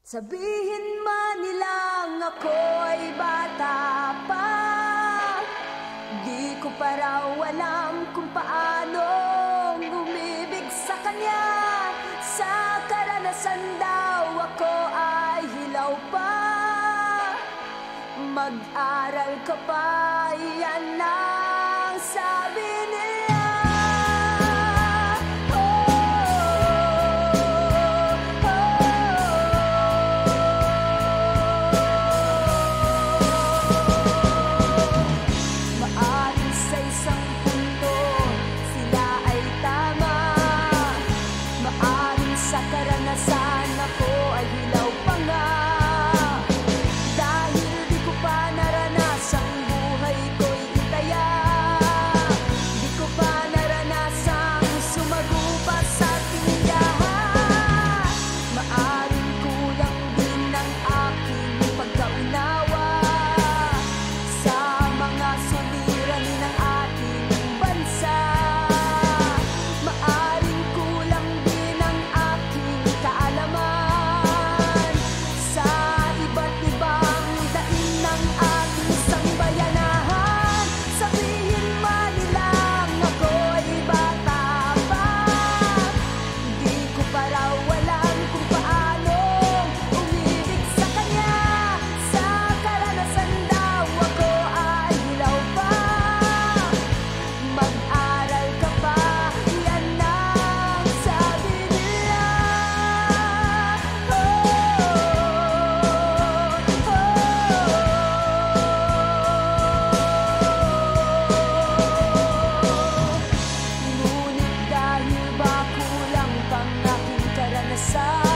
Sabihin man nilang ako'y bata pa, di ko pa raw alam kung paano umibig sa kanya. Sa karanasan daw ako ay hilaw pa. Mag-aral ka pa, yan ang sabi nila. Sa karanasan ako ay hilaw pa nga, dahil di ko pa naranasang buhay ko'y itaya. Di ko pa naranasang sumagupa sa tindahan. Maaring kulang din ang aking pagkaunawa sa mga suliranin ng ating bansa. Sa